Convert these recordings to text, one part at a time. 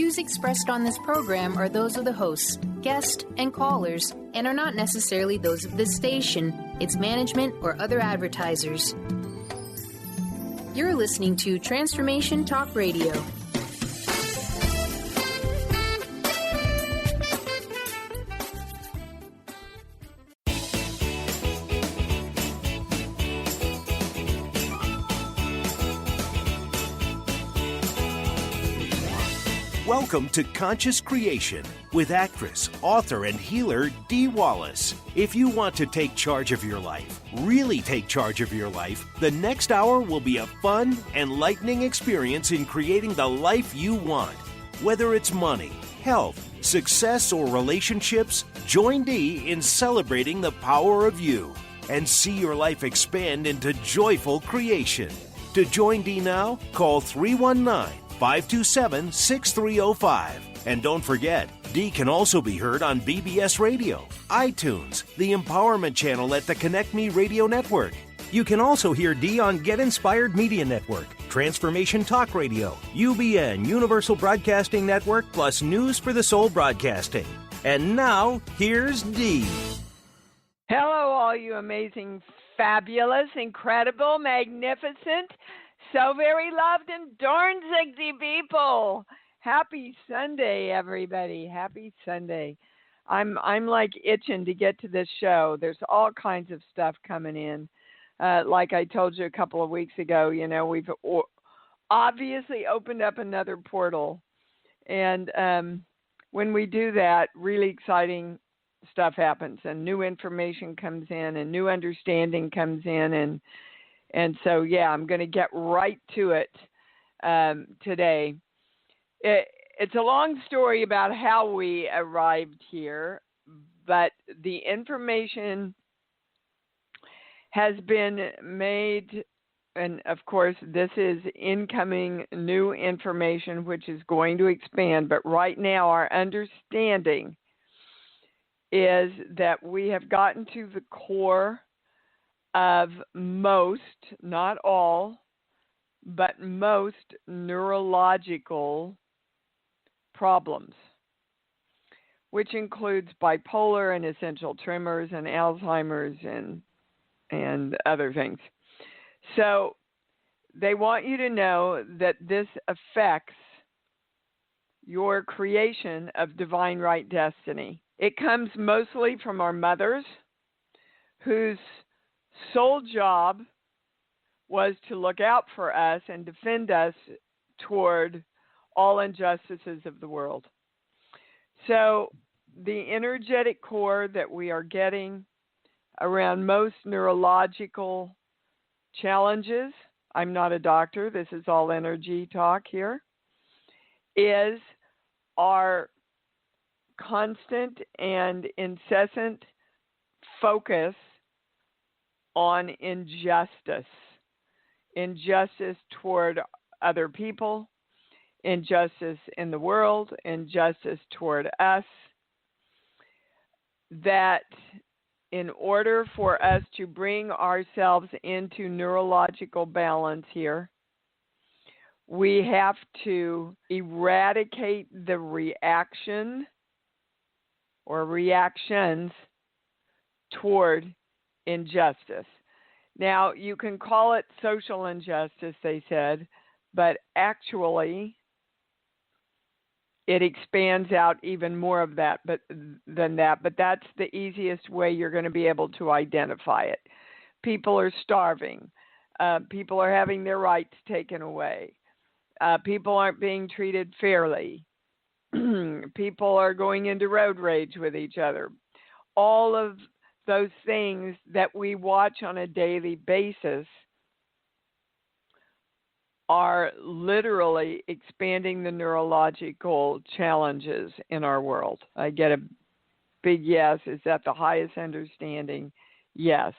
views expressed on this program are those of the hosts, guests, and callers, and are not necessarily those of this station, its management, or other advertisers. You're listening to Transformation Talk Radio. Welcome to Conscious Creation with actress, author, and healer Dee Wallace. If you want to take charge of your life, really take charge of your life, the next hour will be a fun, enlightening experience in creating the life you want. Whether it's money, health, success, or relationships, join Dee in celebrating the power of you and see your life expand into joyful creation. To join Dee now, call 319-527-6305. And don't forget, Dee can also be heard on BBS Radio, iTunes, the Empowerment Channel at the Connect Me Radio Network. You can also hear Dee on Get Inspired Media Network, Transformation Talk Radio, UBN, Universal Broadcasting Network, plus News for the Soul Broadcasting. And now, here's Dee. Hello, all you amazing, fabulous, incredible, magnificent, so very loved and darn sexy people. Happy Sunday, everybody. Happy Sunday. I'm like itching to get to this show. There's all kinds of stuff coming in. Like I told you a couple of weeks ago, you know, we've obviously opened up another portal. And when we do that, really exciting stuff happens and new information comes in and new understanding comes in. And so, yeah, I'm going to get right to it today. It's a long story about how we arrived here, but the information has been made, and of course, this is incoming new information, which is going to expand. But right now, our understanding is that we have gotten to the core of most, not all, but most neurological problems, which includes bipolar and essential tremors and Alzheimer's and other things. So they want you to know that this affects your creation of divine right destiny. It comes mostly from our mothers, whose sole job was to look out for us and defend us toward all injustices of the world. So the energetic core that we are getting around most neurological challenges, I'm not a doctor, this is all energy talk here, is our constant and incessant focus on injustice toward other people, injustice in the world, injustice toward us, that in order for us to bring ourselves into neurological balance here, we have to eradicate the reaction or reactions toward injustice. Now, you can call it social injustice, they said, but actually it expands out even more of that than that. But that's the easiest way you're going to be able to identify it. People are starving. People are having their rights taken away. People aren't being treated fairly. People are going into road rage with each other. All of those things that we watch on a daily basis are literally expanding the neurological challenges in our world. I get a big yes. Is that the highest understanding? Yes.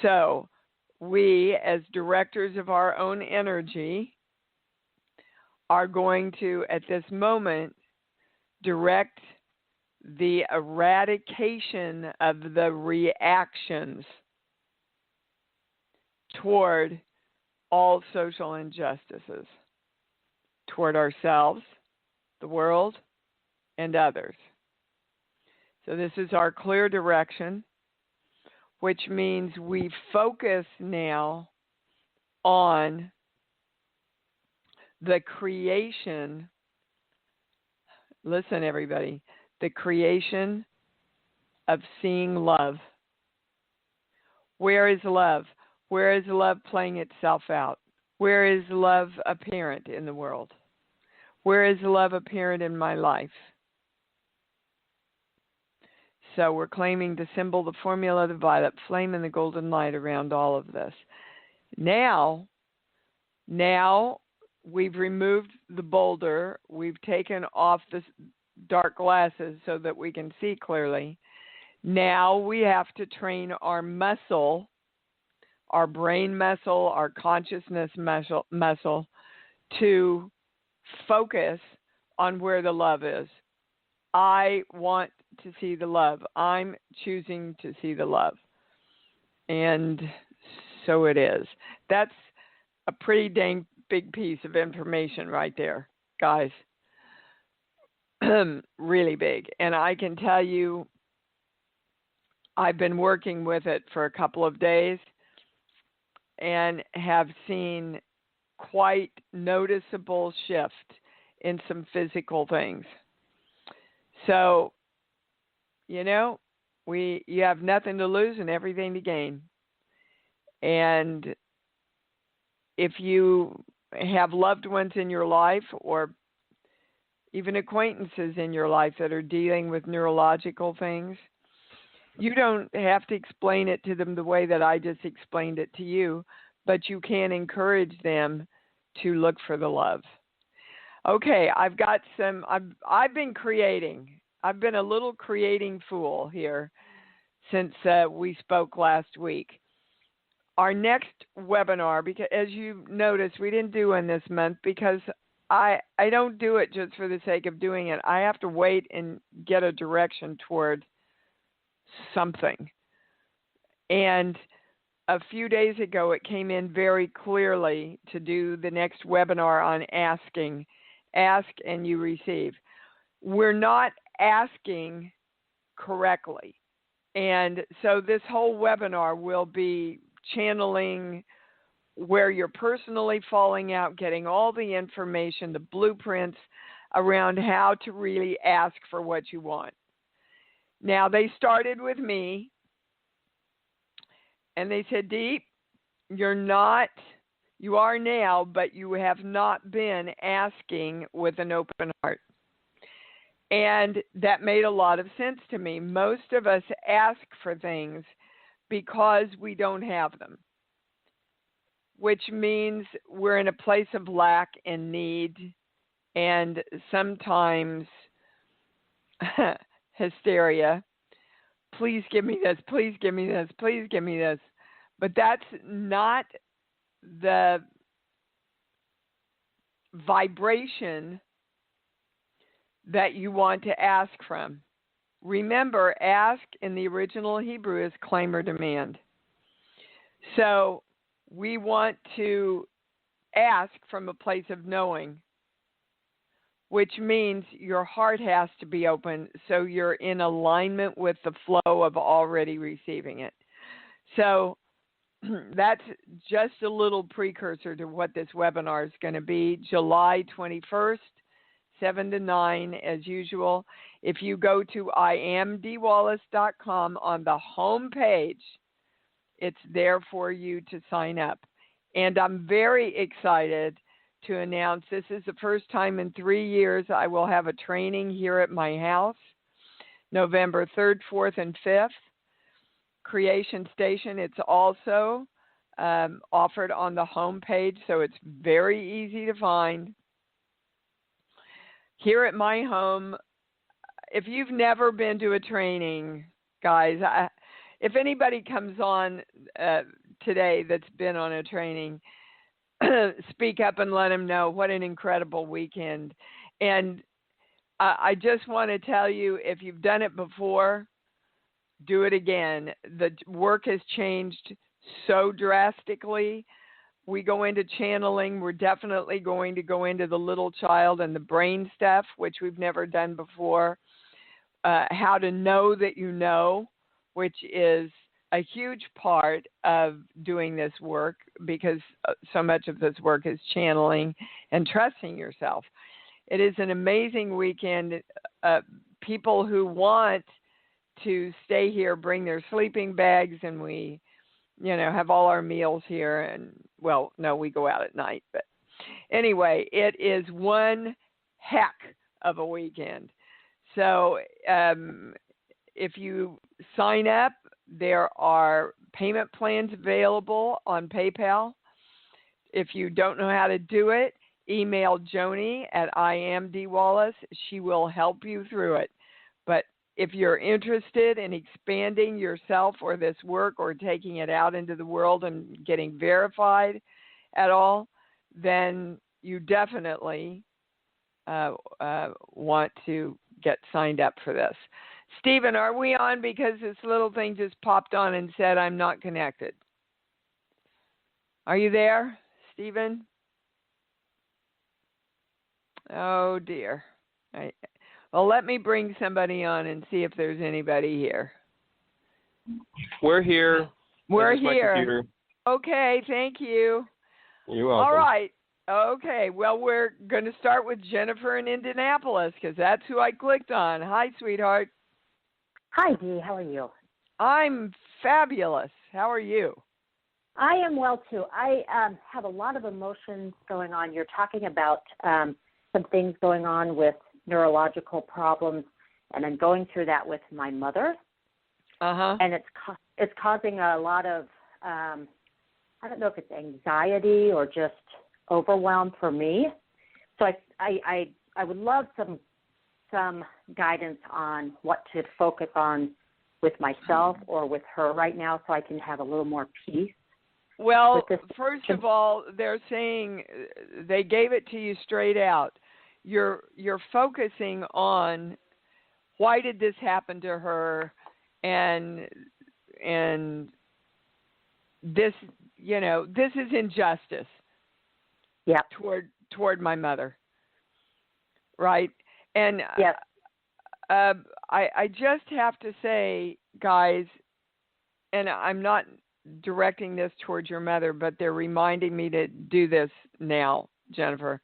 So we, as directors of our own energy, are going to, at this moment, direct the eradication of the reactions toward all social injustices, toward ourselves, the world, and others. So this is our clear direction, which means we focus now on the creation. Listen, everybody, the creation of seeing love. Where is love? Where is love playing itself out? Where is love apparent in the world? Where is love apparent in my life? So we're claiming the symbol, the formula, the violet flame, and the golden light around all of this. Now we've removed the boulder. We've taken off the dark glasses so that we can see clearly. Now we have to train our muscle, our brain muscle, our consciousness muscle, to focus on where the love is. I want to see the love. I'm choosing to see the love. And so it is. That's a pretty dang big piece of information right there, guys. Really big. And I can tell you, I've been working with it for a couple of days and have seen quite noticeable shift in some physical things. So, you know, you have nothing to lose and everything to gain. And if you have loved ones in your life or even acquaintances in your life that are dealing with neurological things, you don't have to explain it to them the way that I just explained it to you, but you can encourage them to look for the love. Okay, I've been creating. I've been a little creating fool here since we spoke last week. Our next webinar, because as you noticed, we didn't do one this month because I don't do it just for the sake of doing it. I have to wait and get a direction toward something. And a few days ago, it came in very clearly to do the next webinar on asking. Ask and you receive. We're not asking correctly. And so this whole webinar will be channeling where you're personally falling out, getting all the information, the blueprints around how to really ask for what you want. Now, they started with me, and they said, Dee, you are now, but you have not been asking with an open heart. And that made a lot of sense to me. Most of us ask for things because we don't have them, which means we're in a place of lack and need, and sometimes hysteria. Please give me this, please give me this, please give me this. But that's not the vibration that you want to ask from. Remember, ask in the original Hebrew is claim or demand. So we want to ask from a place of knowing, which means your heart has to be open so you're in alignment with the flow of already receiving it. So that's just a little precursor to what this webinar is going to be, July 21st, 7 to 9, as usual. If you go to iamdeewallace.com on the home page, it's there for you to sign up. And I'm very excited to announce this is the first time in 3 years I will have a training here at my house, November 3rd, 4th, and 5th. Creation Station. It's also offered on the home page, so it's very easy to find. Here at my home, if you've never been to a training, guys, if anybody comes on today that's been on a training, speak up and let them know what an incredible weekend. And I just want to tell you, if you've done it before, do it again. The work has changed so drastically. we go into channeling. We're definitely going to go into the little child and the brain stuff, which we've never done before. How to know that you know, which is a huge part of doing this work, because so much of this work is channeling and trusting yourself. It is an amazing weekend. People who want to stay here bring their sleeping bags, and we, have all our meals here. And, well, no, we go out at night. But anyway, it is one heck of a weekend. So if you sign up, there are payment plans available on PayPal. If you don't know how to do it, email Joni at IamDeeWallace. She will help you through it. But if you're interested in expanding yourself or this work or taking it out into the world and getting verified at all, then you definitely want to get signed up for this. Stephen, are we on? Because this little thing just popped on and said I'm not connected. Are you there, Stephen? Oh, dear. Well, let me bring somebody on and see if there's anybody here. We're here. We're here. Okay, thank you. You're welcome. All right. Okay, well, we're going to start with Jennifer in Indianapolis because that's who I clicked on. Hi, sweetheart. Hi, Dee. How are you? I'm fabulous. How are you? I am well, too. I have a lot of emotions going on. You're talking about some things going on with neurological problems, and I'm going through that with my mother. And it's causing a lot of, I don't know if it's anxiety or just overwhelm for me. So I would love some guidance on what to focus on with myself or with her right now so I can have a little more peace. Well, first of all, they're saying they gave it to you straight out. You're focusing on why did this happen to her, and this, this is injustice. Yeah. Toward my mother. Right? And yeah. I just have to say, guys, and I'm not directing this towards your mother, but they're reminding me to do this now, Jennifer.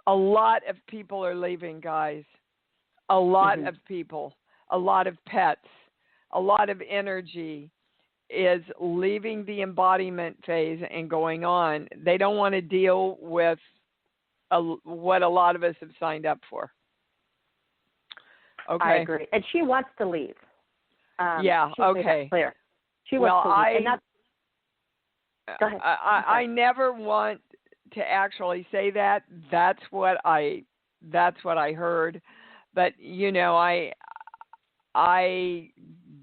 A lot of people are leaving, guys. A lot of people, a lot of pets, a lot of energy is leaving the embodiment phase and going on. They don't want to deal with what a lot of us have signed up for. Okay. I agree. And she wants to leave. Yeah, okay. Clear. She wants to leave. Go ahead. I never want to actually say that. That's what I heard. But I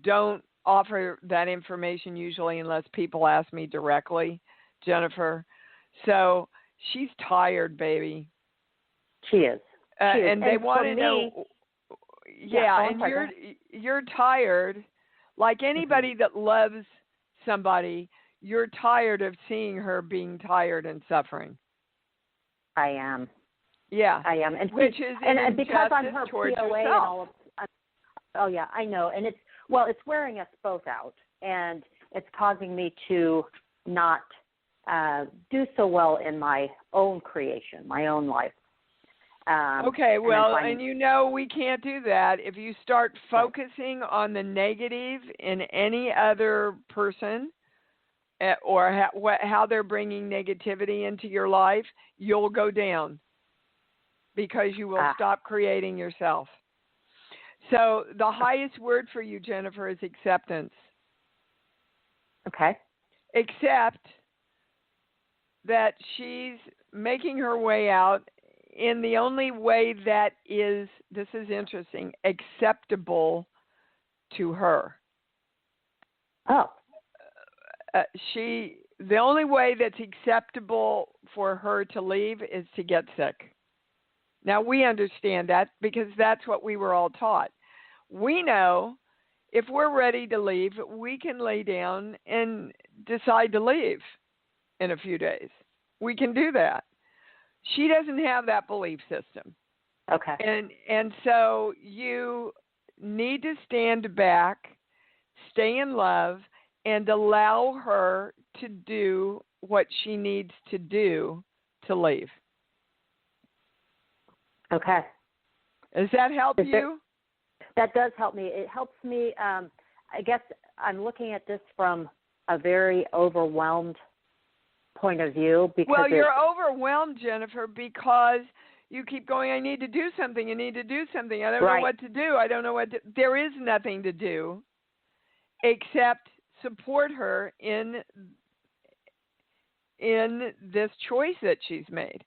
don't offer that information usually unless people ask me directly, Jennifer. So she's tired, baby. She is. And they want to know. Yeah, and you're tired. Like anybody that loves somebody, you're tired of seeing her being tired and suffering. I am. Yeah. I am. And which is and because I'm her towards POA yourself. and all of oh yeah, I know. And it's wearing us both out, and it's causing me to not do so well in my own creation, my own life. Okay, well, and we can't do that. If you start focusing on the negative in any other person or how they're bringing negativity into your life, you'll go down because you will stop creating yourself. So the highest word for you, Jennifer, is acceptance. Okay. Accept that she's making her way out in the only way that is, this is interesting, acceptable to her. Oh. The only way that's acceptable for her to leave is to get sick. Now, we understand that because that's what we were all taught. We know if we're ready to leave, we can lay down and decide to leave. in a few days. We can do that. She doesn't have that belief system. Okay. And so you need to stand back, stay in love, and allow her to do what she needs to do to leave. Okay. Does that help you? That does help me. It helps me. I guess I'm looking at this from a very overwhelmed point of view. Because you're overwhelmed, Jennifer, because you keep going, I need to do something. I need to do something. I don't know what to do. I don't know what to. There is nothing to do except support her in this choice that she's made.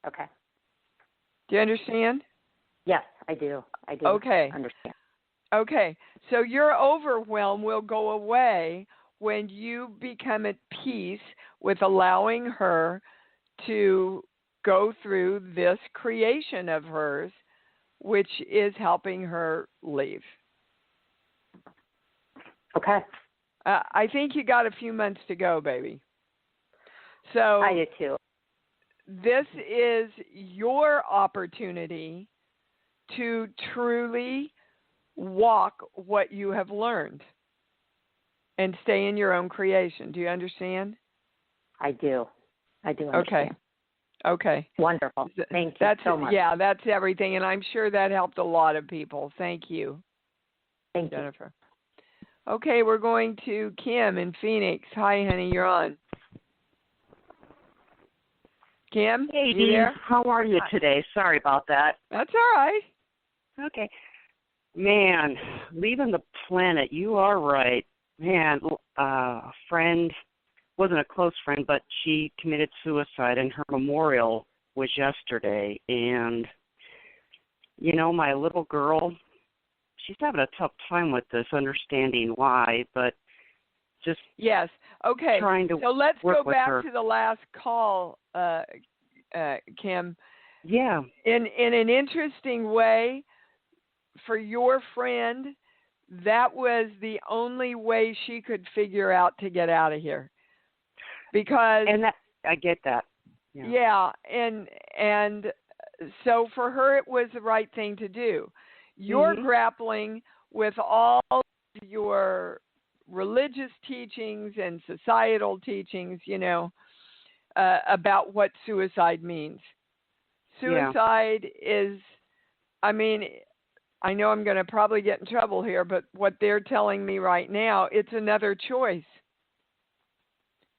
Okay. Do you understand? Yes, I do. I do. Okay. Understand. Okay. So your overwhelm will go away when you become at peace with allowing her to go through this creation of hers, which is helping her leave. Okay. I think you got a few months to go, baby. So I do too. This is your opportunity to truly walk what you have learned and stay in your own creation. Do you understand? I do. I do understand. Okay. Wonderful. Thank you so much. Yeah, that's everything, and I'm sure that helped a lot of people. Thank you. Thank you, Jennifer. Okay, we're going to Kim in Phoenix. Hi, honey, you're on. Kim, hey, you there? How are you today? Sorry about that. That's all right. Okay. Man, leaving the planet, you are right. Man, a friend, wasn't a close friend, but she committed suicide, and her memorial was yesterday. And, you know, my little girl, she's having a tough time with this, understanding why, but just yes. Okay. Trying to so let's work go with back her. to the last call, Kim. Yeah. In an interesting way, for your friend, that was the only way she could figure out to get out of here. Because And that I get that. Yeah, and so for her it was the right thing to do. You're grappling with all your religious teachings and societal teachings, you know, about what suicide means. Suicide is, I mean, I know I'm going to probably get in trouble here, but what they're telling me right now, it's another choice.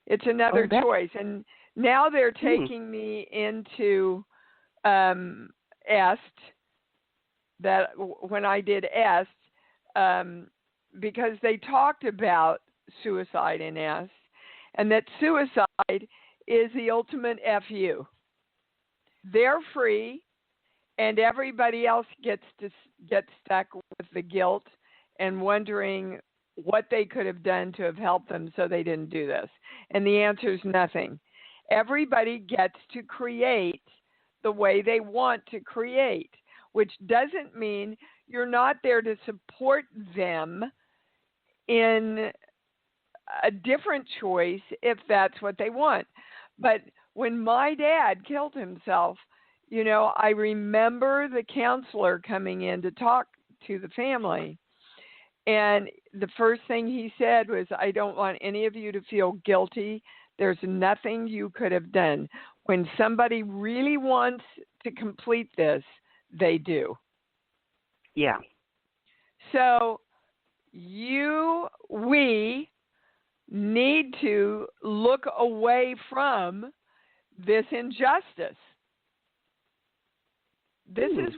It's another choice. And now they're taking me into EST, that when I did EST, because they talked about suicide in EST, and that suicide is the ultimate FU. They're free, and everybody else gets stuck with the guilt and wondering what they could have done to have helped them so they didn't do this. And the answer is nothing. Everybody gets to create the way they want to create, which doesn't mean you're not there to support them in a different choice if that's what they want. But when my dad killed himself, you know, I remember the counselor coming in to talk to the family. And the first thing he said was, I don't want any of you to feel guilty. There's nothing you could have done. When somebody really wants to complete this, they do. Yeah. So we need to look away from this injustice. This is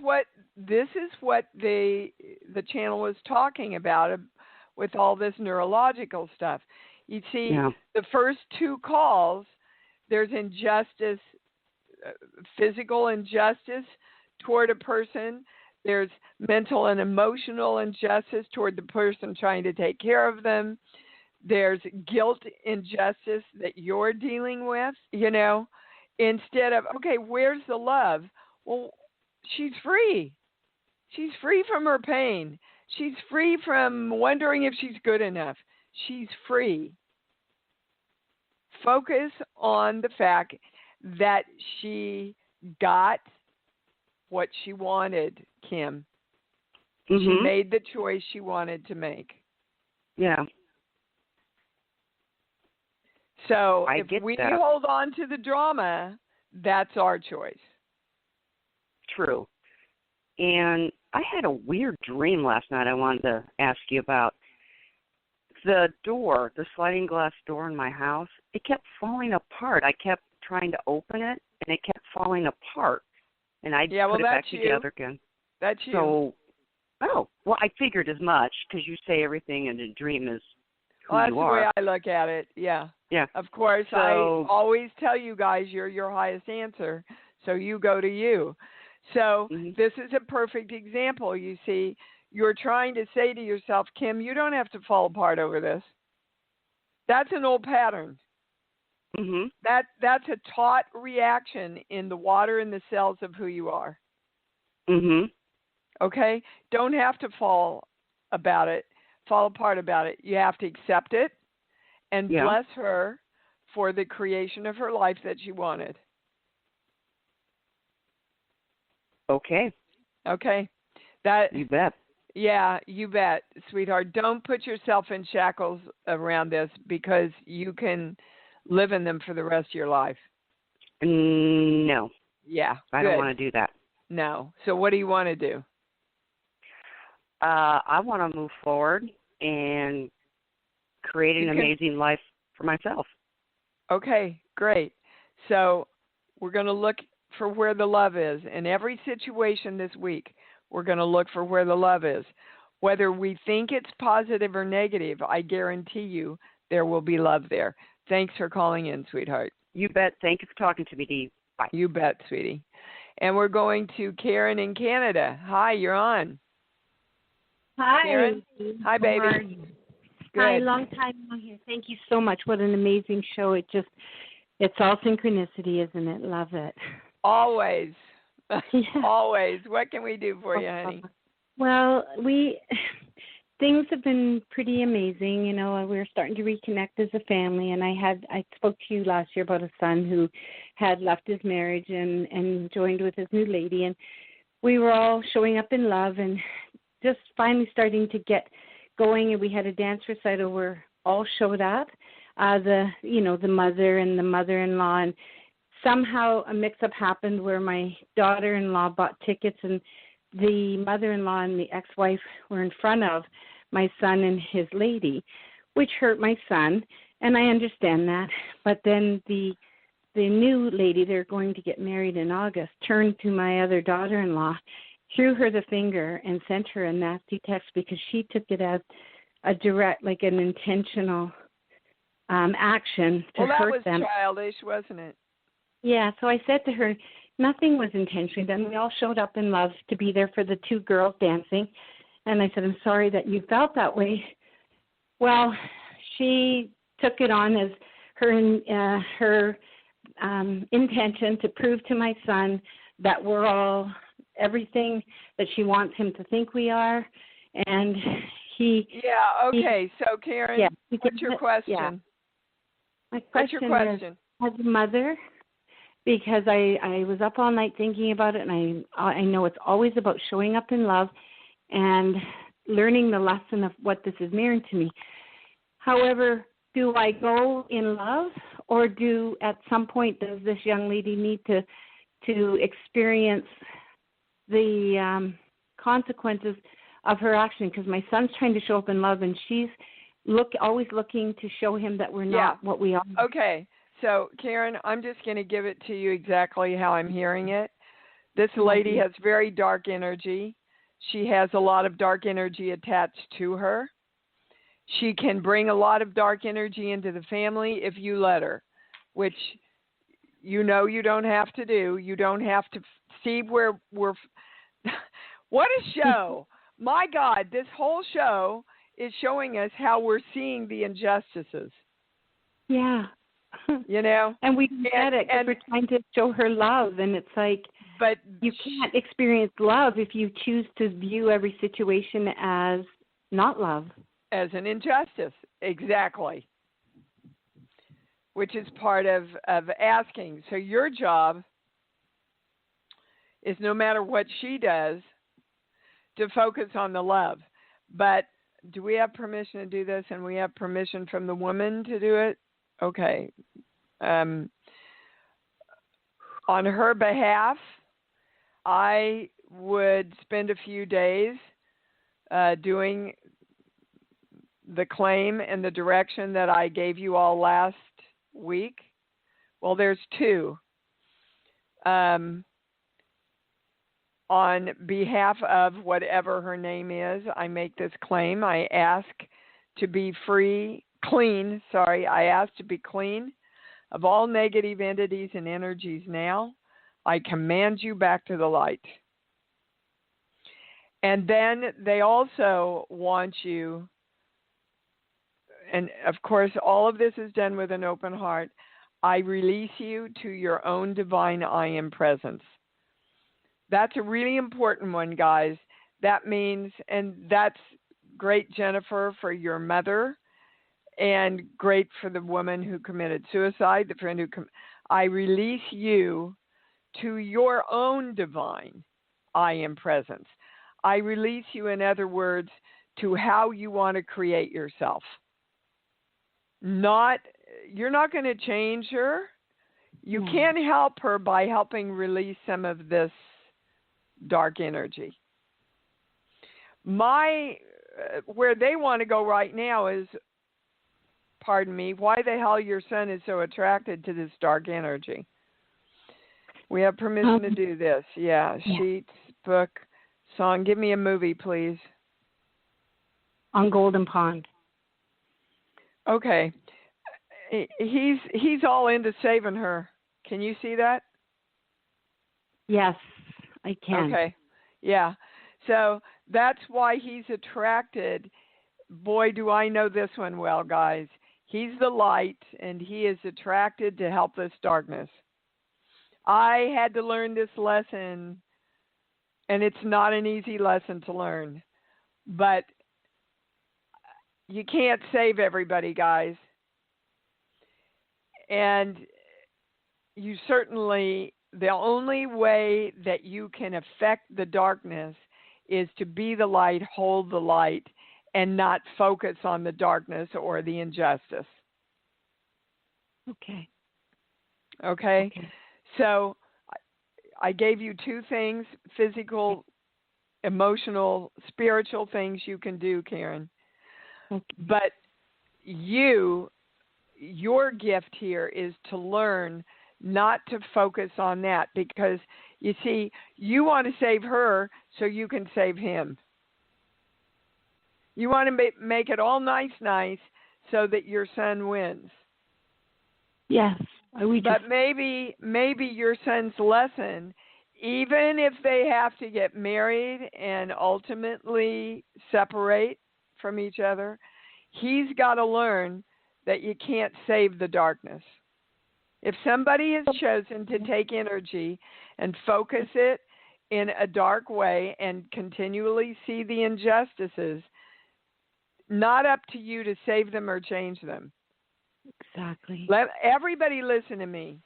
what the channel was talking about with all this neurological stuff. You see, the first two calls, there's injustice, physical injustice toward a person. There's mental and emotional injustice toward the person trying to take care of them. There's guilt injustice that you're dealing with, you know, instead of, okay, where's the love? Well, she's free. She's free from her pain. She's free from wondering if she's good enough. She's free. Focus on the fact that she got what she wanted, Kim. Mm-hmm. She made the choice she wanted to make. Yeah. So I if get we that. hold on to the drama, that's our choice. True. And I had a weird dream last night I wanted to ask you about. The door, the sliding glass door in my house, it kept falling apart. I kept trying to open it, and it kept falling apart. And I'd put it back together again. That's you. So, well, I figured as much because you say everything in a dream is who that's you are. the way I look at it, yeah. Yeah. Of course, So, I always tell you guys you're your highest answer, so you go to you. So this is a perfect example. You see, you're trying to say to yourself, Kim, you don't have to fall apart over this. That's an old pattern. Mm-hmm. That's a taught reaction in the water and the cells of who you are. Mm-hmm. Okay? Don't have to fall apart about it. You have to accept it and bless her for the creation of her life that she wanted. Okay. Okay. You bet. Yeah, you bet, sweetheart. Don't put yourself in shackles around this because you can live in them for the rest of your life. No. Yeah. I don't want to do that. No. So what do you want to do? I want to move forward and create an amazing life for myself. Okay, great. So we're going to look for where the love is. In every situation this week, we're going to look for where the love is. Whether we think it's positive or negative, I guarantee you there will be love there. Thanks for calling in, sweetheart. You bet. Thank you for talking to me, Dee. Bye. You bet, sweetie. And we're going to Karen in Canada. Hi, you're on. Hi. Karen? Hi, baby. How are you? Good. Hi, long time no here. Thank you so much. What an amazing show. It's all synchronicity, isn't it? Love it. Always. Yeah. Always. What can we do for you, honey? Well, things have been pretty amazing. You know, we're starting to reconnect as a family, and I spoke to you last year about a son who had left his marriage and joined with his new lady, and we were all showing up in love and just finally starting to get going. And we had a dance recital where all showed up, the mother and the mother-in-law, and somehow a mix-up happened where my daughter-in-law bought tickets, and the mother-in-law and the ex-wife were in front of my son and his lady, which hurt my son, and I understand that. But then the new lady, they're going to get married in August, turned to my other daughter-in-law, threw her the finger, and sent her a nasty text because she took it as a direct, like an intentional action to hurt them. Well, that was childish, wasn't it? Yeah, so I said to her, nothing was intentionally done. We all showed up in love to be there for the two girls dancing. And I said, I'm sorry that you felt that way. Well, she took it on as her intention to prove to my son that we're all everything that she wants him to think we are. And Yeah, okay. So, Karen, what's your question? Yeah. My question What's your question? Is, as a mother, because I was up all night thinking about it, and I know it's always about showing up in love and learning the lesson of what this is mirroring to me. However, do I go in love, or at some point does this young lady need to experience the consequences of her action? Because my son's trying to show up in love, and she's always looking to show him that we're not what we are. Okay. So, Karen, I'm just going to give it to you exactly how I'm hearing it. This lady has very dark energy. She has a lot of dark energy attached to her. She can bring a lot of dark energy into the family if you let her, which you don't have to do. You don't have to see where we're – what a show. My God, this whole show is showing us how we're seeing the injustices. Yeah. You know? And we get it because we're trying to show her love, and it's like but you can't experience love if you choose to view every situation as not love. As an injustice, exactly. which is part of asking. So your job is, no matter what she does, to focus on the love. But do we have permission to do this? And we have permission from the woman to do it? Okay. On her behalf, I would spend a few days doing the claim and the direction that I gave you all last week. Well, there's two. On behalf of whatever her name is, I make this claim. I ask to be clean of all negative entities and energies now. I command you back to the light. And then they also want you, and of course all of this is done with an open heart, I release you to your own divine I am presence. That's a really important one, guys. That means, and that's great, Jennifer, for your mother, and great for the woman who committed suicide, the friend who I release you to your own divine I am presence. I release you, in other words, to how you want to create yourself. You're not going to change her. You can help her by helping release some of this dark energy. Where they want to go right now is, pardon me, why the hell your son is so attracted to this dark energy. We have permission to do this. Yeah. Sheets, book, song. Give me a movie, please. On Golden Pond. Okay. He's all into saving her. Can you see that? Yes, I can. Okay. Yeah. So that's why he's attracted. Boy, do I know this one well, guys. He's the light, and he is attracted to help this darkness. I had to learn this lesson, and it's not an easy lesson to learn. But you can't save everybody, guys. And you certainly, the only way that you can affect the darkness is to be the light, hold the light, and not focus on the darkness or the injustice. Okay. So I gave you two things: physical, emotional, spiritual things you can do, Karen. Okay. But your gift here is to learn not to focus on that, because you see, you want to save her so you can save him. You want to make it all nice so that your son wins. Yes. But maybe your son's lesson, even if they have to get married and ultimately separate from each other, he's got to learn that you can't save the darkness. If somebody has chosen to take energy and focus it in a dark way and continually see the injustices, not up to you to save them or change them. Exactly. Let everybody listen to me.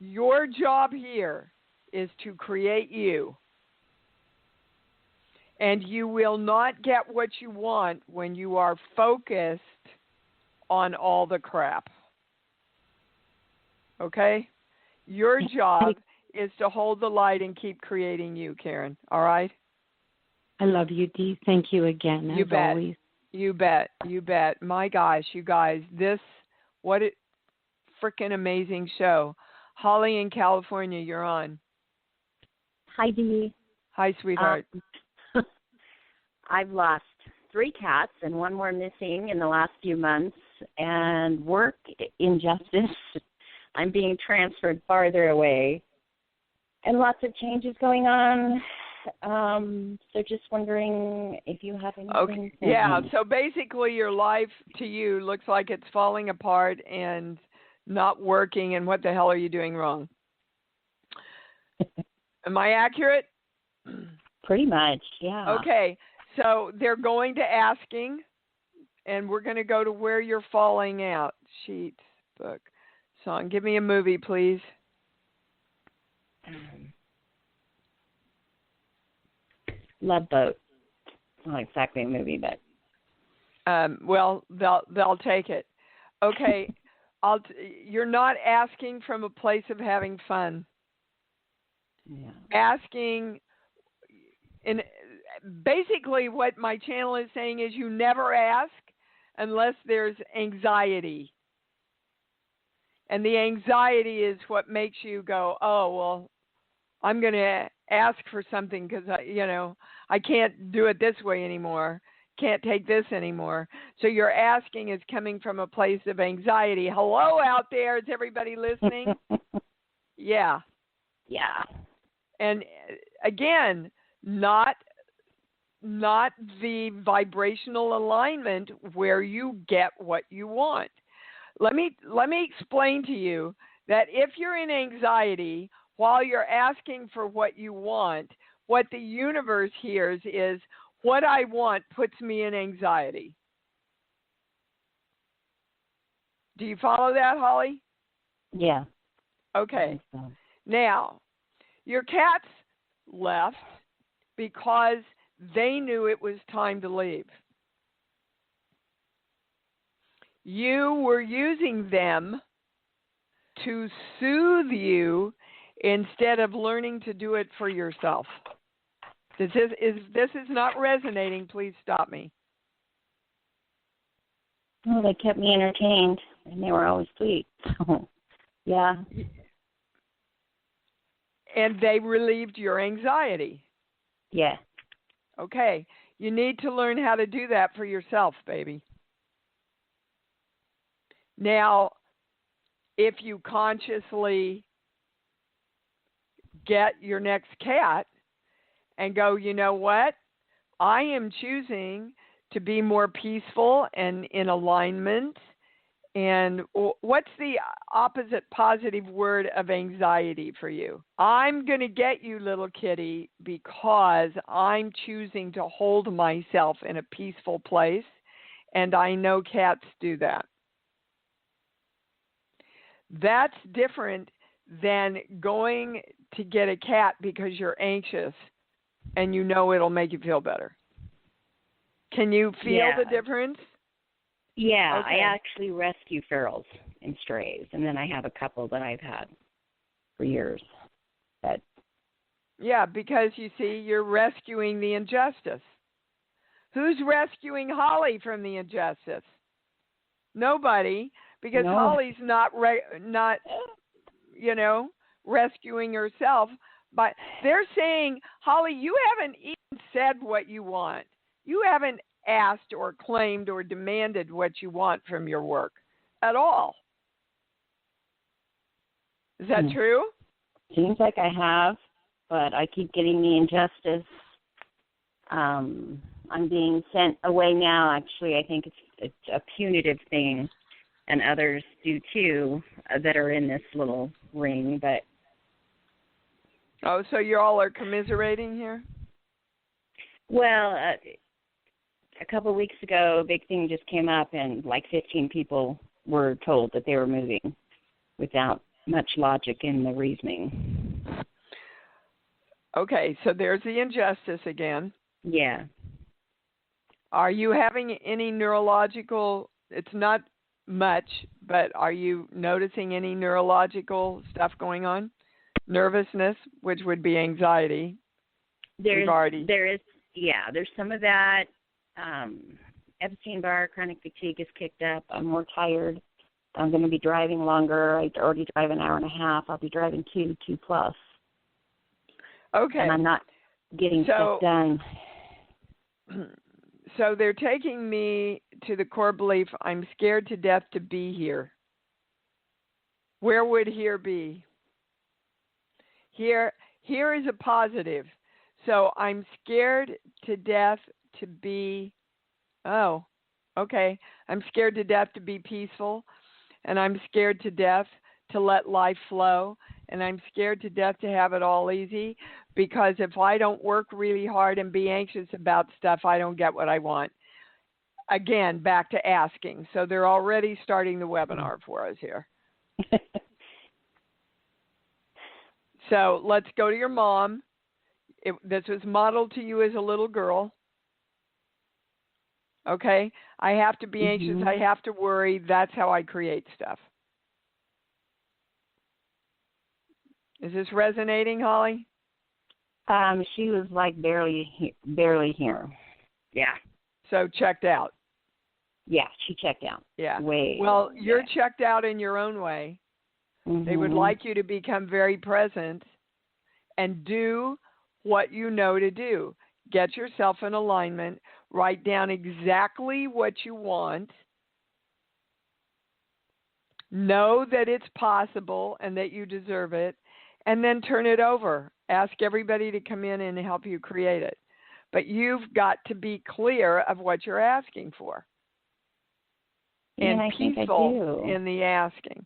Your job here is to create you. And you will not get what you want when you are focused on all the crap. Okay? Your job is to hold the light and keep creating you, Karen. All right? I love you, Dee. Thank you again, you as bet. always. You bet. You bet. My gosh, you guys, what a freaking amazing show. Holly in California, you're on. Hi, Dee. Hi, sweetheart. I've lost 3 cats and 1 more missing in the last few months, and work injustice. I'm being transferred farther away, and lots of changes going on. So just wondering if you have anything. Okay. Yeah, so basically your life to you looks like it's falling apart and not working, and what the hell are you doing wrong? Am I accurate? Pretty much, yeah. Okay, so they're going to asking, and we're going to go to where you're falling out. Sheets, book, Song. Give me a movie, please. Love Boat. It's not exactly a movie, but well, they'll take it. Okay, you're not asking from a place of having fun. yeah. Asking, and basically what my channel is saying is you never ask unless there's anxiety. And the anxiety is what makes you go, oh, well, I'm going to ask for something because, I can't do it this way anymore. Can't take this anymore. So your asking is coming from a place of anxiety. Hello out there. Is everybody listening? Yeah. Yeah. And again, not the vibrational alignment where you get what you want. Let me explain to you that if you're in anxiety while you're asking for what you want, what the universe hears is what I want puts me in anxiety. Do you follow that, Holly? Yeah. Okay. So. Now, your cats left because they knew it was time to leave. You were using them to soothe you instead of learning to do it for yourself. This is not resonating, please stop me. Well, they kept me entertained, and they were always sweet. So, yeah. And they relieved your anxiety. Yeah. Okay. You need to learn how to do that for yourself, baby. Now, if you consciously get your next cat and go, you know what? I am choosing to be more peaceful and in alignment. And what's the opposite positive word of anxiety for you? I'm going to get you, little kitty, because I'm choosing to hold myself in a peaceful place. And I know cats do that. That's different than going to get a cat because you're anxious and you know it'll make you feel better. Can you feel the difference? Yeah, Okay. I actually rescue ferals and strays, and then I have a couple that I've had for years. But yeah, because you see, you're rescuing the injustice. Who's rescuing Holly from the injustice? Nobody, because Holly's not rescuing herself. But they're saying, Holly, you haven't even said what you want. You haven't asked or claimed or demanded what you want from your work at all. Is that true? Seems like I have, but I keep getting the injustice. I'm being sent away now. Actually, I think it's a punitive thing, and others do too that are in this little ring. But so you all are commiserating here? Well, a couple of weeks ago, a big thing just came up, and like 15 people were told that they were moving without much logic in the reasoning. Okay, so there's the injustice again. Yeah. Are you having any neurological, it's not much, but are you noticing any neurological stuff going on? Nervousness, which would be anxiety. There's some of that. Epstein-Barr, chronic fatigue is kicked up. I'm more tired. I'm going to be driving longer. I already drive an hour and a half. I'll be driving 2 plus. Okay. And I'm not getting stuff done. So they're taking me to the core belief, I'm scared to death to be here. Where would here be? Here is a positive. So I'm scared to death to be, I'm scared to death to be peaceful, and I'm scared to death to let life flow, and I'm scared to death to have it all easy, because if I don't work really hard and be anxious about stuff, I don't get what I want. Again, back to asking. So they're already starting the webinar for us here. So let's go to your mom. This was modeled to you as a little girl. Okay? I have to be anxious. I have to worry. That's how I create stuff. Is this resonating, Holly? She was like barely here. Yeah. So checked out. Yeah, she checked out. Yeah. Way. Well, you're checked out in your own way. They would like you to become very present and do what you know to do. Get yourself in alignment. Write down exactly what you want. Know that it's possible and that you deserve it. And then turn it over. Ask everybody to come in and help you create it. But you've got to be clear of what you're asking for. And peaceful in the asking.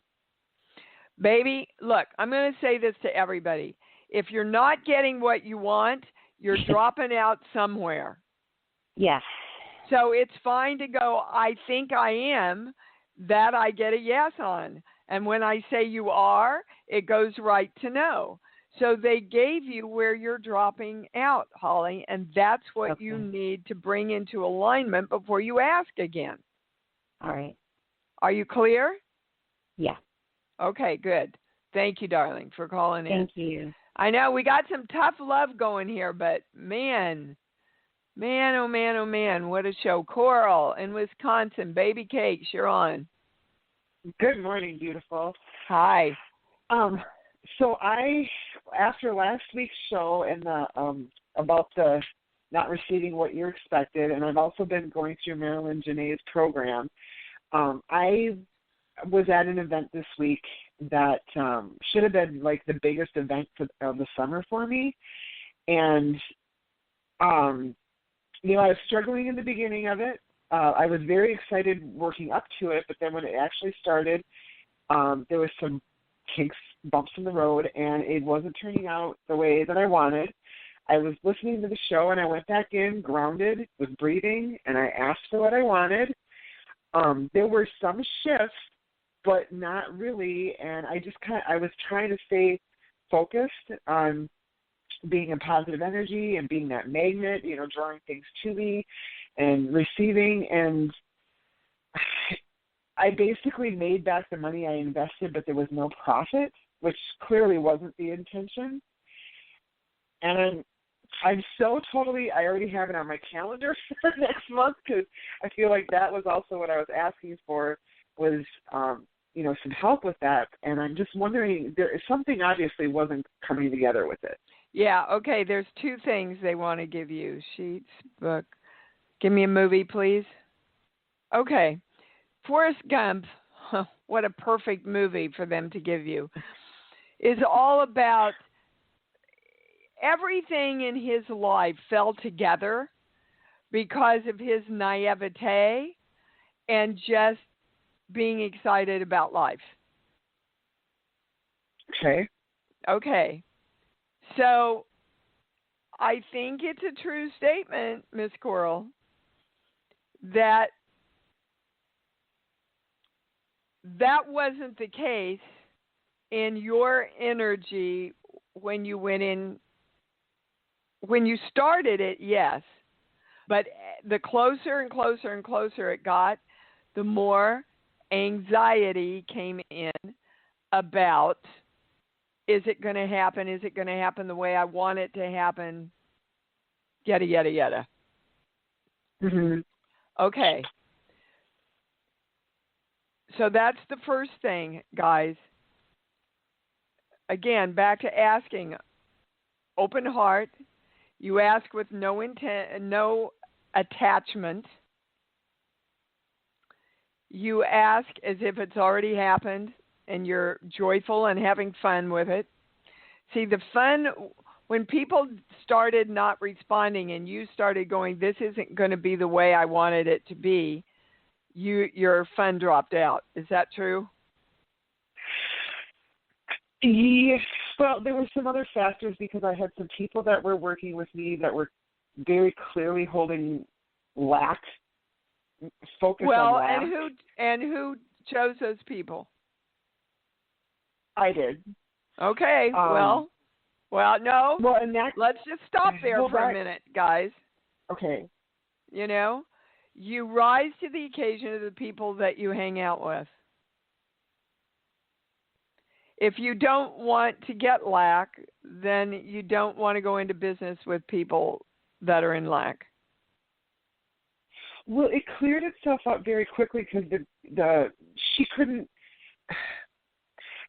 Baby, look, I'm going to say this to everybody. If you're not getting what you want, you're dropping out somewhere. Yes. So it's fine to go, I think I am, that I get a yes on. And when I say you are, it goes right to no. So they gave you where you're dropping out, Holly, and that's what you need to bring into alignment before you ask again. All right. Are you clear? Yeah. Okay, good. Thank you, darling, for calling in. Thank you. I know we got some tough love going here, but man, oh man, what a show. Coral in Wisconsin, Baby Cakes, you're on. Good morning, beautiful. Hi. So after last week's show and the about the not receiving what you expected, and I've also been going through Marilyn Janae's program. I was at an event this week that should have been like the biggest event of the summer for me, and I was struggling in the beginning of it. I was very excited working up to it, but then when it actually started, there was some bumps in the road, and it wasn't turning out the way that I wanted. I was listening to the show, and I went back in, grounded, was breathing, and I asked for what I wanted. There were some shifts, but not really, and I was trying to stay focused on being in positive energy and being that magnet, drawing things to me and receiving, and I basically made back the money I invested, but there was no profit, which clearly wasn't the intention. And I'm so totally, I already have it on my calendar for next month, because I feel like that was also what I was asking for, was, some help with that. And I'm just wondering, something obviously wasn't coming together with it. Yeah, okay, there's two things they want to give you. Sheets, book. Give me a movie, please. Okay. Forrest Gump, what a perfect movie for them to give you, is all about everything in his life fell together because of his naivete and just being excited about life. Okay. So I think it's a true statement, Miss Coral, that wasn't the case in your energy when you went in. When you started it, yes. But the closer and closer and closer it got, the more anxiety came in about, is it going to happen? Is it going to happen the way I want it to happen? Yada, yada, yada. Mm-hmm. Okay. So that's the first thing, guys. Again, back to asking. Open heart. You ask with no intent, no attachment. You ask as if it's already happened, and you're joyful and having fun with it. See, the fun, when people started not responding and you started going, this isn't going to be the way I wanted it to be, your fun dropped out. Is that true? Yes. Well, there were some other factors, because I had some people that were working with me that were very clearly holding lack, focus on lack. Well, and who chose those people? I did. Okay. Well, no. Well, and that. Let's just stop there for a minute, guys. Okay. You know, you rise to the occasion of the people that you hang out with. If you don't want to get lack, then you don't want to go into business with people that are in lack. Well, it cleared itself up very quickly because she couldn't.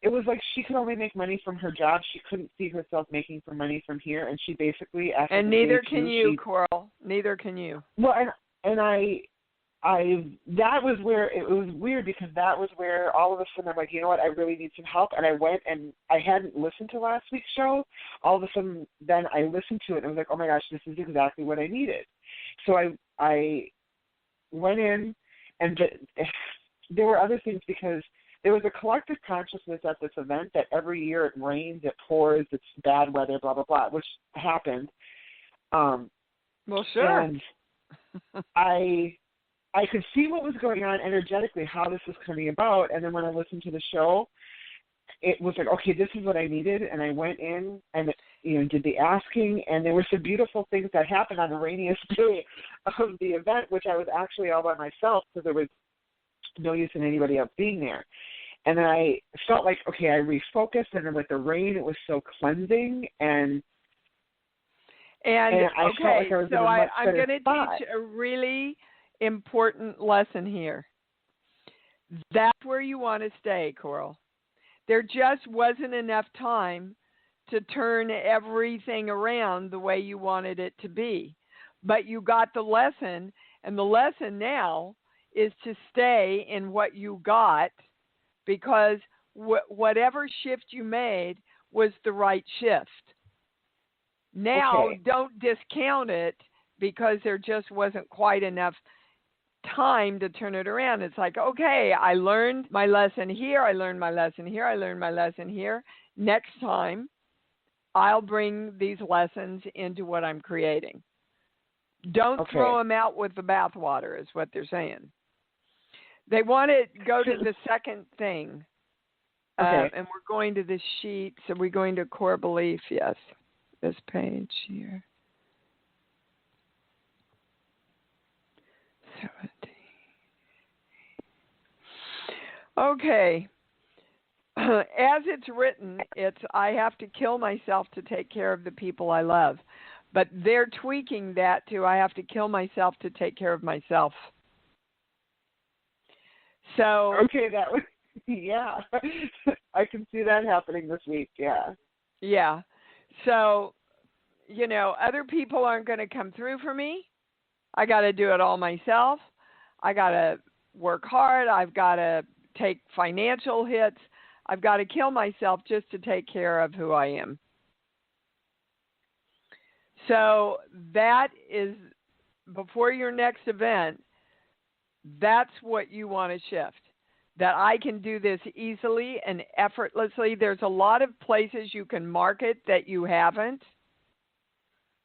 It was like she could only make money from her job. She couldn't see herself making money from here, and she basically after. And neither can you, Coral. Neither can you. Well, and I that was where it was weird because that was where all of a sudden I'm like, you know what, I really need some help, and I went and I hadn't listened to last week's show. All of a sudden, then I listened to it and I was like, oh my gosh, this is exactly what I needed. So I went in, and there were other things because. There was a collective consciousness at this event that every year it rains, it pours, it's bad weather, blah, blah, blah, which happened. Well, sure. And I could see what was going on energetically, how this was coming about. And then when I listened to the show, it was like, okay, this is what I needed. And I went in and, did the asking. And there were some beautiful things that happened on the rainiest day of the event, which I was actually all by myself because there was no use in anybody else being there. And then I felt like, okay, I refocused, and then with the rain, it was so cleansing, and I felt like I was in a much I'm going to spot. teach a really important lesson here. That's where you want to stay, Coral. There just wasn't enough time to turn everything around the way you wanted it to be. But you got the lesson, and the lesson now is to stay in what you got because whatever shift you made was the right shift. Now, Don't discount it because there just wasn't quite enough time to turn it around. It's like, okay, I learned my lesson here, I learned my lesson here, I learned my lesson here. Next time, I'll bring these lessons into what I'm creating. Don't throw them out with the bathwater is what they're saying. They want to go to the second thing. And we're going to the sheet. So we're going to core belief. Yes. This page here. 17. Okay. As it's written, it's I have to kill myself to take care of the people I love. But they're tweaking that to I have to kill myself to take care of myself. So that was I can see that happening this week. Yeah. So, other people aren't going to come through for me. I got to do it all myself. I got to work hard. I've got to take financial hits. I've got to kill myself just to take care of who I am. So that is before your next event. That's what you want to shift, that I can do this easily and effortlessly. There's a lot of places you can market that you haven't.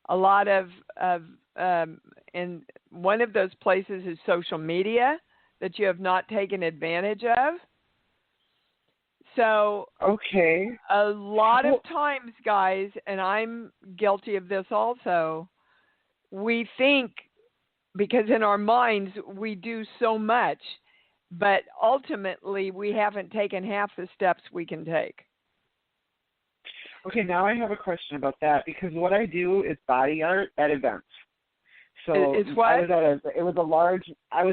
A lot of and one of those places is social media that you have not taken advantage of. So a lot of times, guys, and I'm guilty of this also, we think, because in our minds we do so much, but ultimately we haven't taken half the steps we can take. Okay, now I have a question about that because what I do is body art at events. So it's what? I was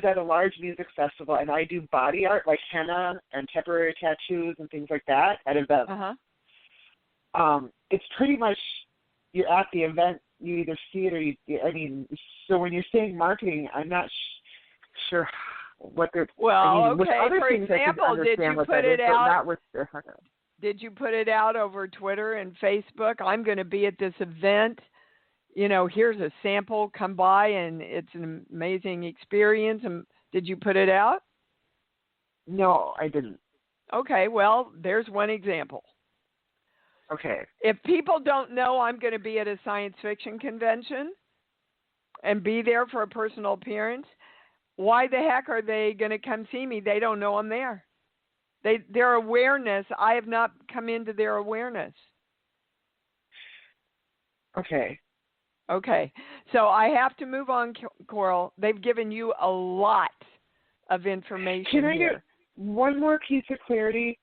at a large music festival, and I do body art like henna and temporary tattoos and things like that at events. It's pretty much you're at the event, you either see it or so when you're saying marketing, I'm not sure what they're. Well, with other for things example, did you put it out? Not Did you put it out over Twitter and Facebook? I'm going to be at this event. Here's a sample. Come by, and it's an amazing experience. And did you put it out? No, I didn't. Okay, well, there's one example. Okay. If people don't know I'm going to be at a science fiction convention and be there for a personal appearance, why the heck are they going to come see me? They don't know I'm there. Their awareness, I have not come into their awareness. Okay. Okay. So I have to move on, Coral. They've given you a lot of information Can I here. get one more piece of clarity?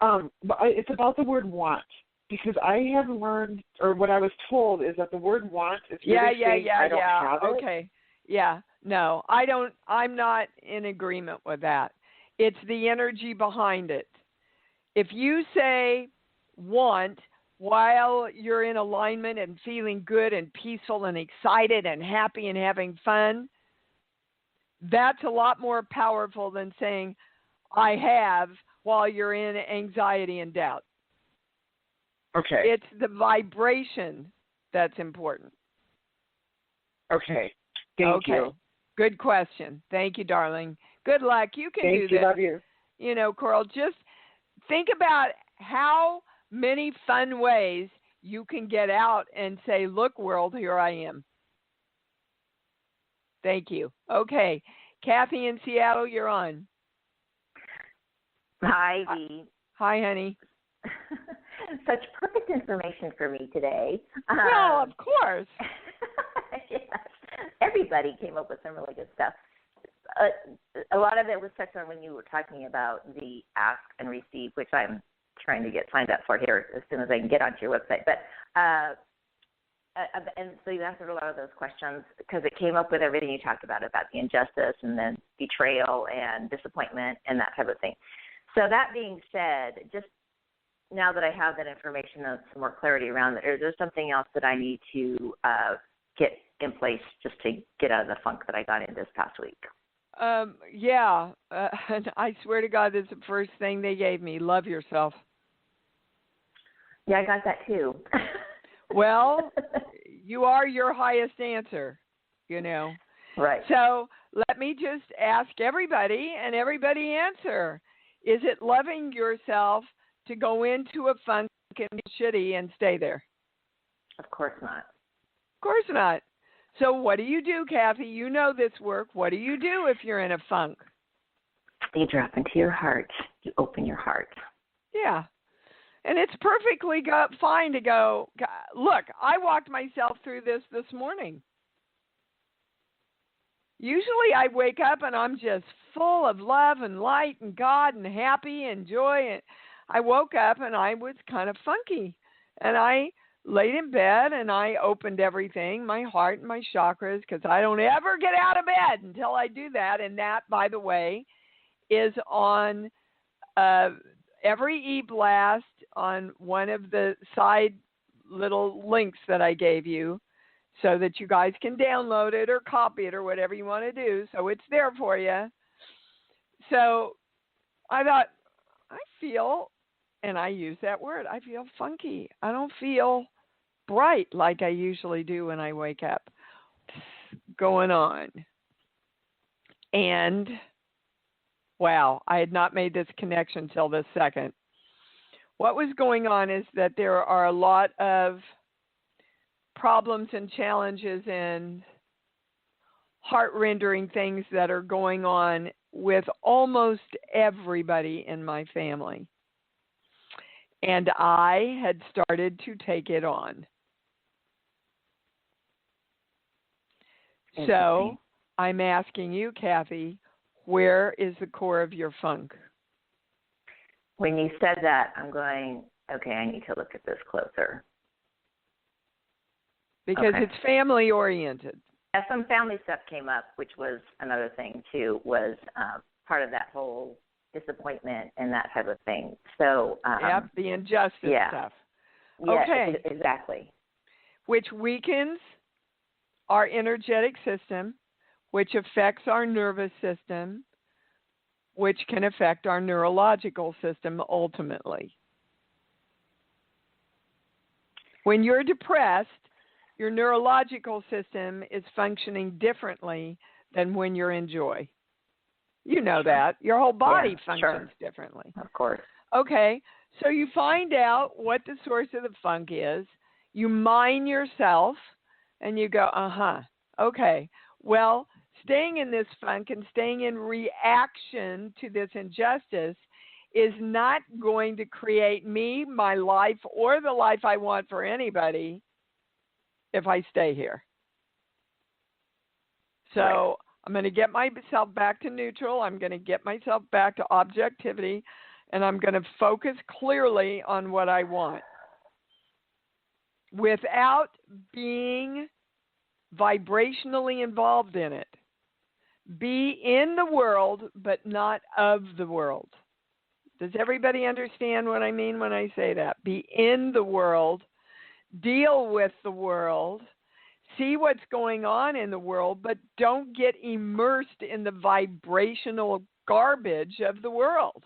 It's about the word want, because I have learned, or what I was told, is that the word want is really saying I don't have it. Okay. Yeah. No, I'm not in agreement with that. It's the energy behind it. If you say want while you're in alignment and feeling good and peaceful and excited and happy and having fun, that's a lot more powerful than saying I have while you're in anxiety and doubt. Okay. It's the vibration that's important. Okay. Thank you. Good question. Thank you, darling. Good luck. You can do this. Thank you. Love you. You know, Coral, just think about how many fun ways you can get out and say, look, world, here I am. Thank you. Okay. Kathy in Seattle, you're on. Hi, Dee. Hi, honey. Such perfect information for me today. Well, of course. Yes. Everybody came up with some really good stuff. A lot of it was touched on when you were talking about the ask and receive, which I'm trying to get signed up for here as soon as I can get onto your website. But and so you answered a lot of those questions because it came up with everything you talked about the injustice and then betrayal and disappointment and that type of thing. So that being said, just now that I have that information and some more clarity around it, is there something else that I need to get in place just to get out of the funk that I got in this past week? Yeah. And I swear to God, this is the first thing they gave me. Love yourself. Yeah, I got that too. Well, you are your highest answer, you know. Right. So let me just ask everybody, and everybody answer. Is it loving yourself to go into a funk and be shitty and stay there? Of course not. Of course not. So what do you do, Kathy? You know this work. What do you do if you're in a funk? You drop into your heart. You open your heart. Yeah. And it's perfectly fine to go, look, I walked myself through this morning. Usually I wake up and I'm just full of love and light and God and happy and joy. And I woke up and I was kind of funky. And I laid in bed and I opened everything, my heart and my chakras, because I don't ever get out of bed until I do that. And that, by the way, is on every e-blast on one of the side little links that I gave you so that you guys can download it or copy it or whatever you want to do. So it's there for you. So I thought, I feel, and I use that word, I feel funky. I don't feel bright like I usually do when I wake up. Going on. And wow, I had not made this connection till this second. What was going on is that there are a lot of problems and challenges and heart-rendering things that are going on with almost everybody in my family. And I had started to take it on. So I'm asking you, Kathy, where is the core of your funk? When you said that, I'm going, okay, I need to look at this closer. Because it's family oriented. Yeah, some family stuff came up, which was another thing too, was part of that whole disappointment and that type of thing. So yep, the injustice stuff. Yeah, okay. Exactly. Which weakens our energetic system, which affects our nervous system, which can affect our neurological system ultimately. When you're depressed, your neurological system is functioning differently than when you're in joy. You know that. Your whole body functions differently. Of course. Okay, so you find out what the source of the funk is. You mine yourself, and you go, okay, well, staying in this funk and staying in reaction to this injustice is not going to create me, my life, or the life I want for anybody if I stay here. So I'm going to get myself back to neutral. I'm going to get myself back to objectivity, and I'm going to focus clearly on what I want without being vibrationally involved in it. Be in the world, but not of the world. Does everybody understand what I mean when I say that? Be in the world, deal with the world, see what's going on in the world, but don't get immersed in the vibrational garbage of the world.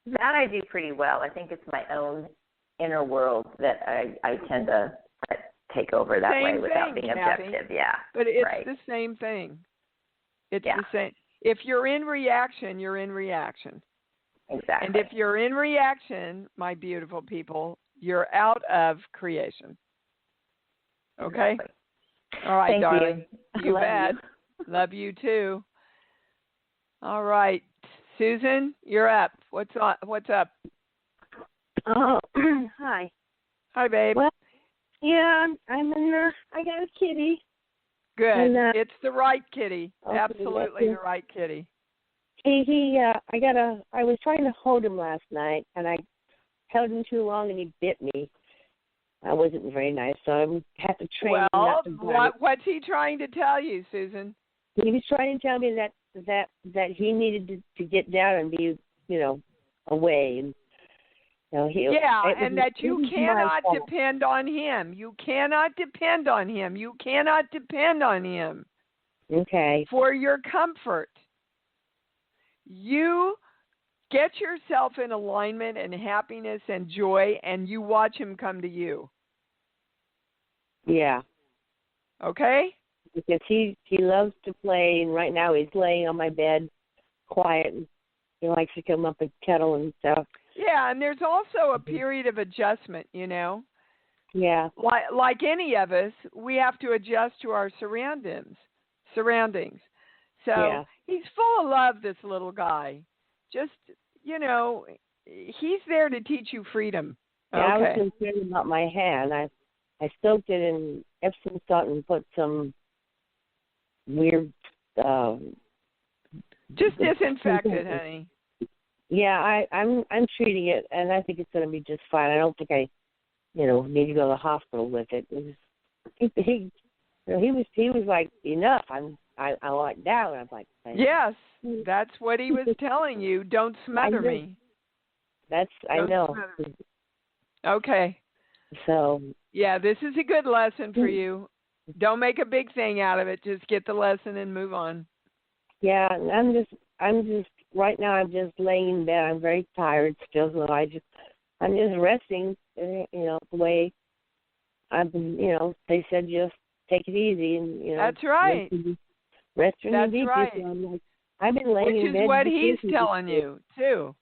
That I do pretty well. I think it's my own inner world that I tend to take over that way without being objective. Yeah. But it's the same thing. It's the same. If you're in reaction, you're in reaction. Exactly. And if you're in reaction, my beautiful people, you're out of creation. Okay? Exactly. All right, Thank darling. You bet. Love you too. All right. Susan, you're up. What's up? Oh, hi. Hi, babe. Well, yeah, I'm in I got a kitty. Good. And, it's the right kitty. Okay, Absolutely the right kitty. I was trying to hold him last night, and I held him too long, and he bit me. I wasn't very nice, so I had to train him not to bite. What's he trying to tell you, Susan? He was trying to tell me that he needed to get down and be, away. And, and that you cannot depend on him. You cannot depend on him. You cannot depend on him. Okay. For your comfort. You get yourself in alignment and happiness and joy, and you watch him come to you. Yeah. Okay? Because he loves to play, and right now he's laying on my bed, quiet, and he likes to come up and cuddle and stuff. Yeah, and there's also a period of adjustment, Yeah. Like any of us, we have to adjust to our surroundings. So he's full of love, this little guy. Just, he's there to teach you freedom. Yeah, I was concerned about my hand. I soaked it in Epsom salt and put some weird... just disinfect it, honey. Yeah, I'm treating it, and I think it's going to be just fine. I don't think I, need to go to the hospital with it. He was like, enough. I like down. I'm like, yes, that's what he was telling you. Don't smother me. I know. Okay. So. Yeah, this is a good lesson for you. Don't make a big thing out of it. Just get the lesson and move on. Yeah, I'm just right now. I'm just laying in bed. I'm very tired still, so I'm just resting. The way I've been. They said just take it easy and That's right. Rest your That's deeply. right. So I'm like, I've been laying in bed. Which is what he's telling you too.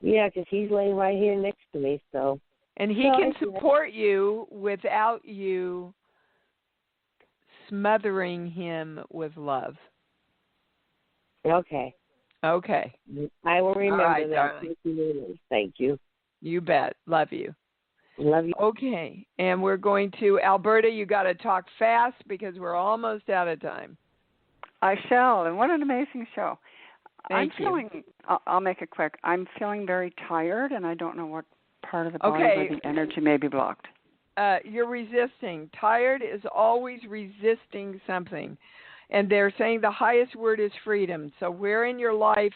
Yeah, because he's laying right here next to me. So. And he can support you without you smothering him with love. Okay. I will remember that. Darling. Thank you. You bet. Love you. Love you. Okay. And we're going to Alberta. You got to talk fast because we're almost out of time. I shall. And what an amazing show. Thank you. I'll make it quick. I'm feeling very tired, and I don't know what part of the body where the energy may be blocked. You're resisting. Tired is always resisting something. And they're saying the highest word is freedom. So where in your life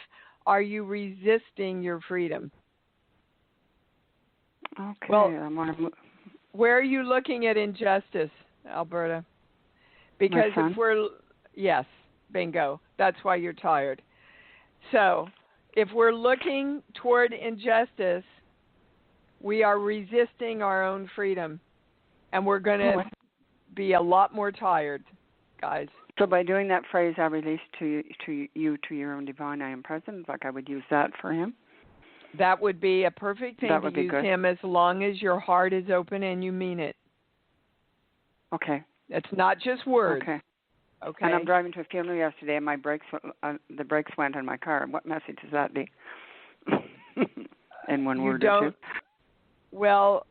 are you resisting your freedom? Okay. Well, where are you looking at injustice, Alberta? Because yes, bingo. That's why you're tired. So if we're looking toward injustice, we are resisting our own freedom. And we're going to be a lot more tired, guys. So by doing that phrase, I release to your own divine, I am present, like I would use that for him? That would be a perfect thing to use him as long as your heart is open and you mean it. Okay. It's not just words. Okay. Okay. And I'm driving to a funeral yesterday, and the brakes went on my car. What message does that be? In one word or two? Well,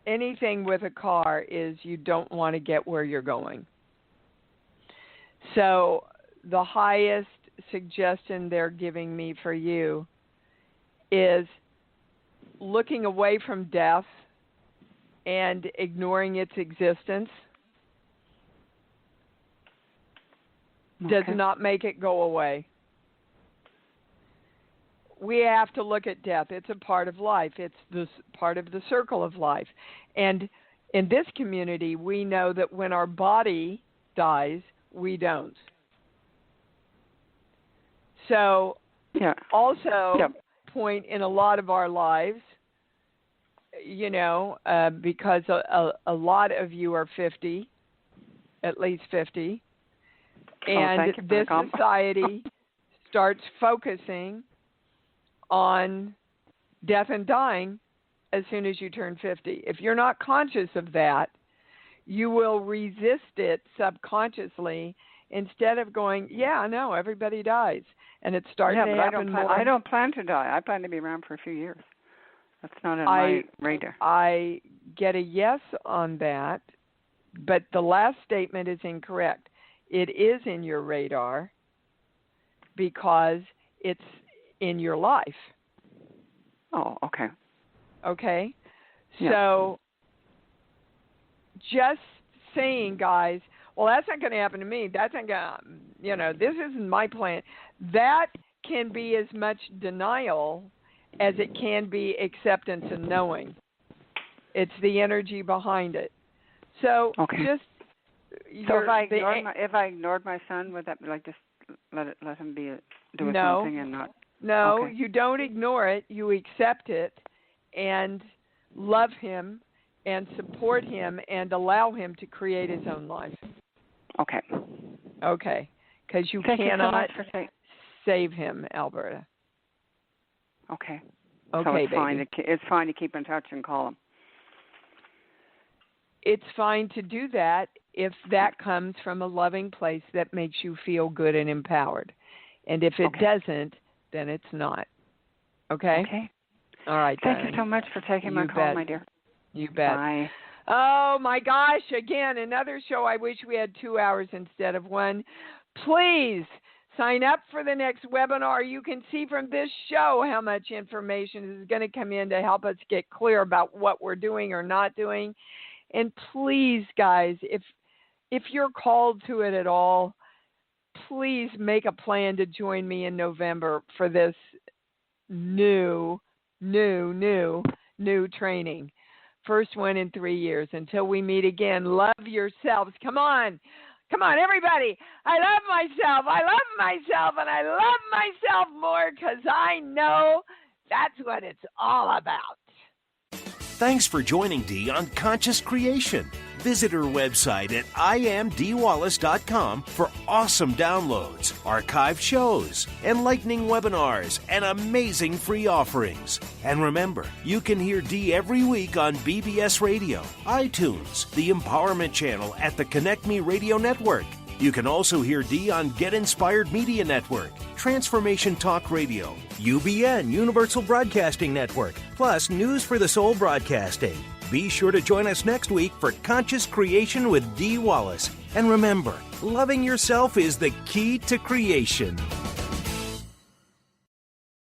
anything with a car is you don't want to get where you're going. So the highest suggestion they're giving me for you is looking away from death and ignoring its existence does not make it go away. We have to look at death. It's a part of life. It's this part of the circle of life. And in this community, we know that when our body dies, we don't. So point in a lot of our lives, because a lot of you are 50, at least 50, and this society starts focusing on death and dying as soon as you turn 50. If you're not conscious of that, you will resist it subconsciously instead of going, yeah, no, everybody dies. And it starts to happen more. I don't plan to die. I plan to be around for a few years. That's not on my radar. I get a yes on that, but the last statement is incorrect. It is in your radar because it's in your life. Oh, okay. Okay? Yeah. So just saying, guys, well, that's not going to happen to me. That's not going to, this isn't my plan. That can be as much denial as it can be acceptance and knowing. It's the energy behind it. So just... So if I ignored my son, would that be like just let him be do something and not? No, you don't ignore it. You accept it and love him and support him and allow him to create his own life. Okay. Okay. Because you Thank cannot you so much save him, Alberta. Okay. Okay, so it's baby. fine. It's fine to keep in touch and call him. It's fine to do that if that comes from a loving place that makes you feel good and empowered. And if it doesn't, then it's not. Okay? Okay. All right, Thank you so much for taking my call, my dear. You bet. Bye. Oh, my gosh. Again, another show. I wish we had 2 hours instead of 1. Please sign up for the next webinar. You can see from this show how much information is going to come in to help us get clear about what we're doing or not doing. And please, guys, if you're called to it at all, please make a plan to join me in November for this new training. First one in 3 years. Until we meet again, love yourselves. Come on, everybody. I love myself. And I love myself more because I know that's what it's all about. Thanks for joining Dee on Conscious Creation. Visit her website at imdwallace.com for awesome downloads, archived shows, enlightening webinars, and amazing free offerings. And remember, you can hear Dee every week on BBS Radio, iTunes, the Empowerment Channel at the Connect Me Radio Network. You can also hear Dee on Get Inspired Media Network, Transformation Talk Radio, UBN Universal Broadcasting Network, plus News for the Soul Broadcasting. Be sure to join us next week for Conscious Creation with Dee Wallace. And remember, loving yourself is the key to creation.